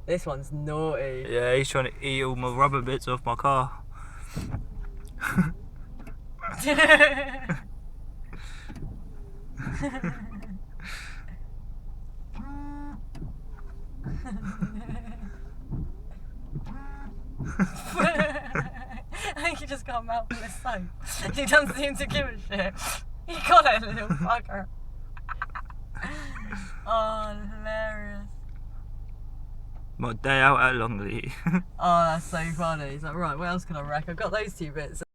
This one's naughty. Yeah, he's trying to eat all my rubber bits off my car. I think he just got a mouthful of soap. He doesn't seem to give a shit. He got it, little fucker. Oh, hilarious. My day out at Longleat. Oh, that's so funny. He's like, right, what else can I wreck? I've got those two bits.